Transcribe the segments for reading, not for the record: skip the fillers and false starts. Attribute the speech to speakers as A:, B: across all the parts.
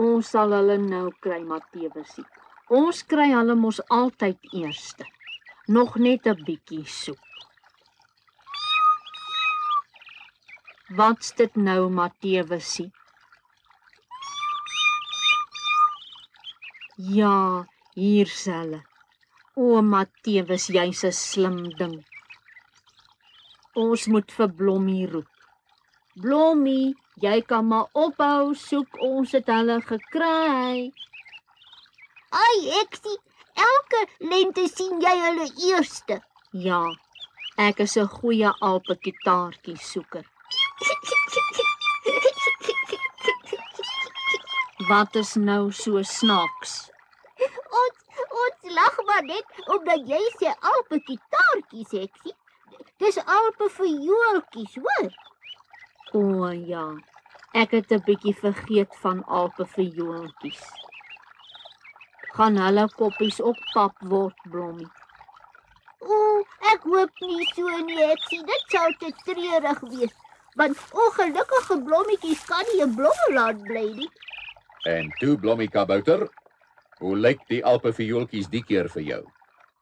A: Ons sal hulle nou kry, Mattewesie. Ons kry hulle mos altyd eerste. Nog net 'n bietjie soep. Wat's dit nou, Mattewesie? Ja, hier's hulle. O, Mattewes, jy's 'n slim ding. Ons moet vir Blommie roep. Blommie, jy kan maar ophou soek, ons het hulle gekry.
B: Ai, ek sien, elke lente sien jy hulle eerste.
A: Ja, ek is 'n goeie alpekitaartjie soeker. Wat is nou so snaaks?
B: Ons lag maar net omdat jy sê alpekitaartjies, Heksie. Dis alpe vir joeltjies, hoor.
A: O ja, ek het 'n bietjie vergeet van alpe vir joeltjies. Gaan hulle koppies ook pap word, Blommie?
B: O, ek hoop nie so nie, Heksie. Dit sou te treurig wees, want ongelukkige blommetjies kan nie in Blommeland bly nie.
C: En toe, Blommie Kabouter, hoe lyk die alpeviooltjies die keer vir jou?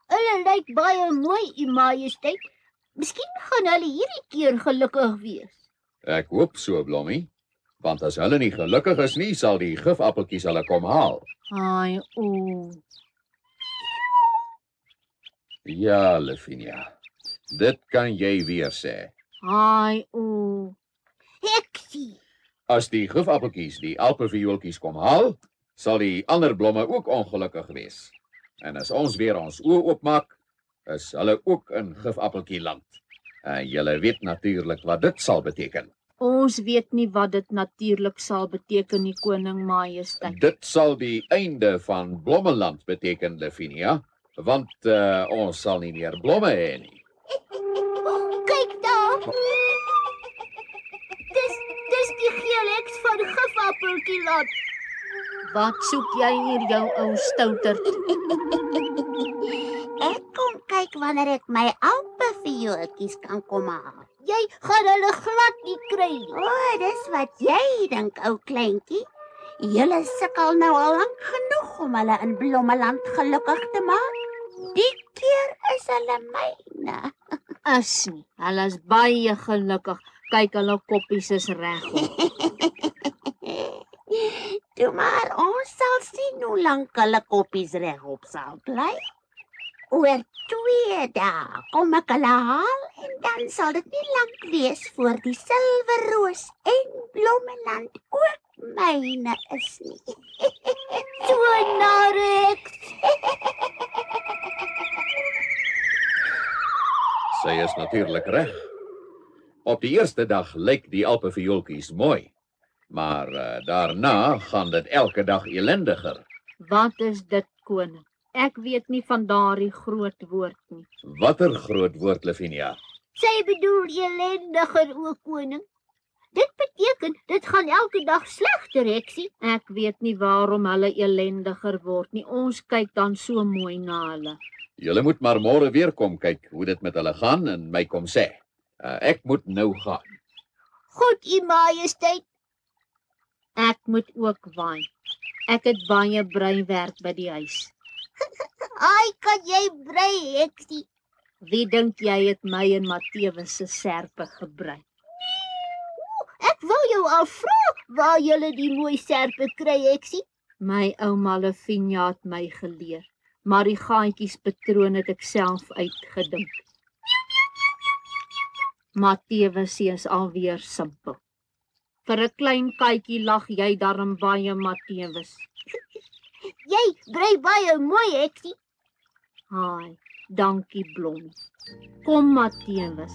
B: Hulle lyk baie mooi, U Majesteit. Miskien gaan hulle hierdie keer gelukkig wees.
C: Ek hoop so, Blommie, want as hulle nie gelukkig is nie, sal die gifappeltjies hulle kom haal.
A: Ai, o.
C: Ja, Lavinia, dit kan jy weer sê.
A: Ai, o.
B: Heksie.
C: As die gifappeltjies die alpeviooltjies kom haal, sal die ander blomme ook ongelukkig wees. En as ons weer ons oë oopmaak, is hulle ook in gifappeltjieland. En julle weet natuurlik wat dit sal beteken.
A: Ons weet nie wat dit natuurlik sal beteken nie, Koning Majesteit.
C: Dit sal die einde van Blommeland beteken, Lavinia, want ons sal nie meer blomme hê nie.
B: Kyk daar. Dis die geelheks van gifappeltjieland.
A: Wat soek jy hier, jou ou stouterd?
B: Ek kom kyk wanneer ek my alpeviooltjies kan kom haal. Jy gaan hulle glad nie kry nie. O, dis wat jy dink, ou kleintjie. Julle sukkel nou al lank genoeg om hulle in Blommeland gelukkig te maak. Die keer is hulle myne.
A: Is nie. Hulle is baie gelukkig. Kyk, hulle koppies is regop.
B: Toe maar, ons sal sien hoe lank hulle koppies regop sal bly. Oor 2 dae kom ek hulle haal en dan sal dit nie lank wees voor die Silverroos en Blommeland ook myne is nie. So narek.
C: Sy is natuurlik reg. Op die eerste dag lyk die alpeviooltjies mooi, maar daarna gaan dit elke dag elendiger.
A: Wat is dit, koning? Ek weet nie van daardie groot woord nie.
C: Watter groot woord, Lavinia?
B: Sy bedoel elendiger, o koning. Dit beteken, dit gaan elke dag slegter, Heksie.
A: Ek weet nie waarom hulle elendiger word nie. Ons kyk dan so mooi na hulle.
C: Julle moet maar môre weer kom kyk hoe dit met hulle gaan en my kom sê. Ek moet nou gaan.
B: Goed, U Majesteit.
A: Ek moet ook waai. Ek het baie breiwerk by die huis.
B: Ai, kan jy brei, Heksie?
A: Wie dink jy het my en Mattewes se serpe gebrei?
B: Ek wou jou al vra waar jy die mooi serpe kry, Heksie.
A: My ouma Lavinia het my geleer, maar die gaatjies patroon het ek self uitgedink. Mattewes is alweer simpel. Vir 'n klein kykie lag jy darm baie, Mattewes.
B: Jy brei baie mooi, Heksie.
A: Haai, dankie Blommie. Kom, Mattewes.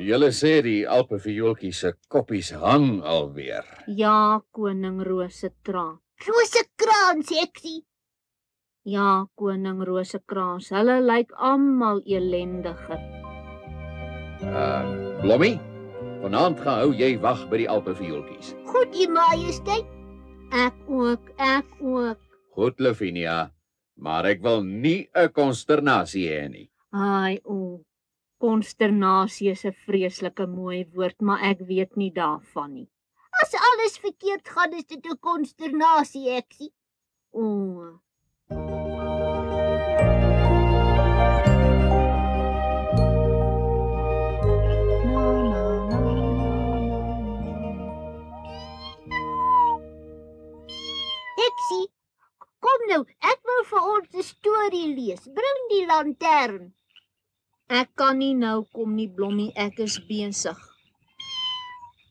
C: Julle sê die alpeviooltjie se koppies hang alweer.
A: Ja, koning Rosekrans.
B: Rosekrans, Heksie.
A: Ja, koning Rosekrans. Hulle lyk almal elendiger.
C: Blommie, vanaand gaan hou jy wag by die alpeviooltjies.
B: Goed, U Majesteit.
A: Ek ook.
C: Goed, Lavinia, maar ek wil nie 'n konsternasie hê nie.
A: Ai, konsternasie is 'n vreeslike mooi woord, maar ek weet nie daarvan nie.
B: As alles verkeerd gaan, is dit 'n konsternasie, Heksie.
A: O.
B: Heksie, kom nou, ek wil vir ons 'n storie lees. Bring die lantern.
A: Ek kan nie nou kom nie, Blommie, ek is besig.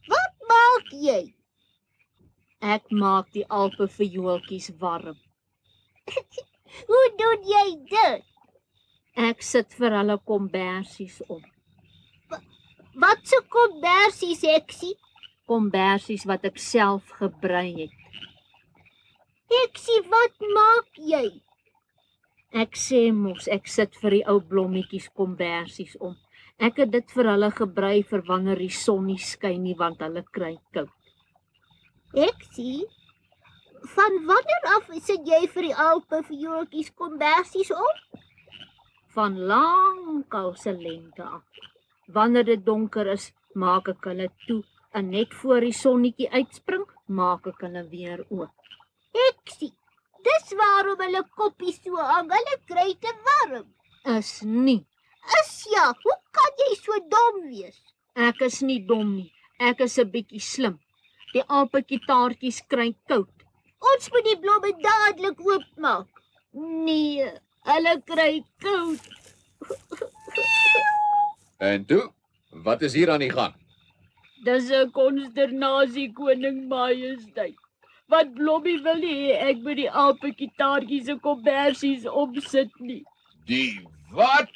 B: Wat maak jy?
A: Ek maak die alpeviooltjies warm.
B: Hoe doen jy dit?
A: Ek sit vir hulle kombersies op.
B: Wat se kombersies, Heksie?
A: Kombersies wat ek self gebrei het.
B: Heksie, wat maak jy?
A: Ek sê mos, ek sit vir die ou blommetjies kombersies om. Ek het dit vir hulle gebrei vir wanneer die son nie skyn nie, want hulle kry koud.
B: Heksie, van wanneer af sit jy vir die alpeviooltjies kombersies op?
A: Van lankal se lente af. Wanneer dit donker is, maak ek hulle toe en net voor die sonnetjie uitspring, maak ek hulle weer oop.
B: Heksie, dis waarom hulle koppies so hang, hulle kry te warm.
A: Is nie.
B: Is ja, hoe kan jy so dom wees?
A: Ek is nie dom nie. Ek is 'n bietjie slim. Die alpekitaartjies kry koud.
B: Ons moet die blomme dadelik oopmaak.
A: Nee, hulle kry koud.
C: En toe, wat is hier aan die gang?
A: Dis 'n konsternasie, koning Majesteit. Wat Blommie wil nie hê ek by die alpekitaartjies se kombersies opsit nie.
C: Die wat?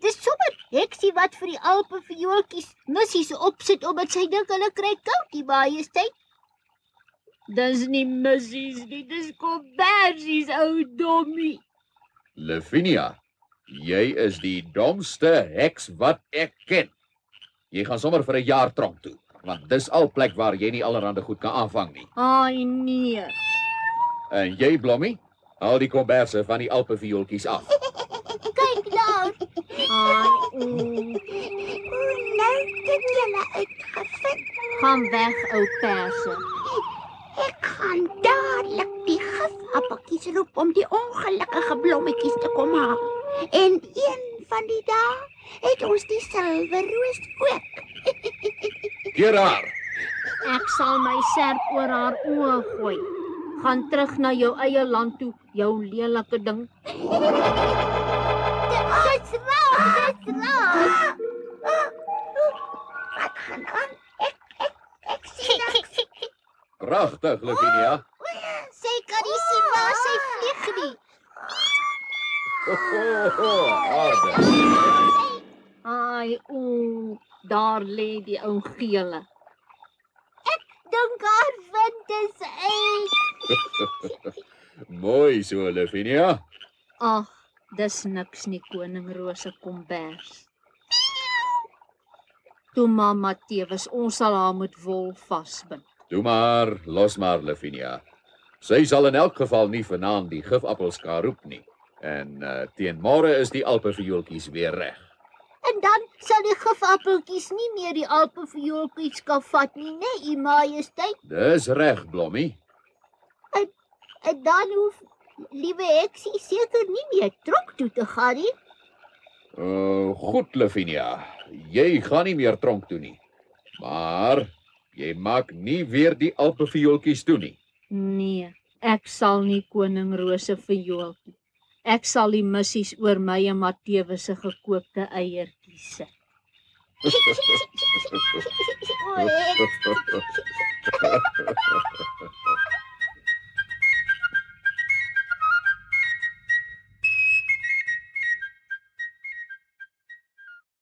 B: Dis sommer Heksie wat vir die alpeviooltjies missies opsit omdat sy dink hulle kry koud, die Majesteit.
A: Dis nie missies nie, dis kombersies, ou dommie.
C: Lavinia, jy is die domste heks wat ek ken. Jy gaan sommer vir 'n jaar tronk toe, want dis al plek waar jy nie allerhande goed kan aanvang nie.
A: Ai nee.
C: En jy, Blommie, haal die komberse van die alpeviooltjies af.
B: Kyk daar.
A: Ai,
B: Hoe nou het julle uitgevind?
A: gaan weg, ou perse.
B: Ek gaan dadelik die gifappeltjies roep om die ongelukkige blommetjies te kom haal. En een van die dae het ons die silwerroos ook.
C: Keer haar.
A: Ek sal my serp oor haar oë gooi. Gaan terug na jou eie land toe, jou lelike ding.
B: Dis raak. Wat gaan aan? Ek sien niks.
C: Pragtig, Lavinia.
B: Sy kan nie sien waar sy vlieg nie.
C: Aarde.
A: Ai, daar lê die ou gele.
B: Dink haar wind is uit.
C: Mooi so, Lavinia.
A: Ag, dis niks nie, koning Rose kombers. Toe mamma tewes, ons sal haar met wol vasbind.
C: Doe maar, los maar, Lavinia. Sy sal in elk geval nie vanaand die gifappels kan roep nie. En teen môre is die alpeviooltjies weer reg.
B: En dan sal die gifappeltjies nie meer die alpeviooltjies kan vat nie, nee, U Majesteit.
C: Dis reg, Blommie.
B: En dan hoef liewe Heksie seker nie meer tronk toe te gaan nie.
C: Goed, Lavinia. Jy gaan nie meer tronk toe nie. Maar jy maak nie weer die alpeviooltjies toe nie.
A: Nee, ek sal nie, koning Rose viooltjie. Ek sal die missies oor my en Mattewe se gekookte eiertjies sit.
B: O, Heksie.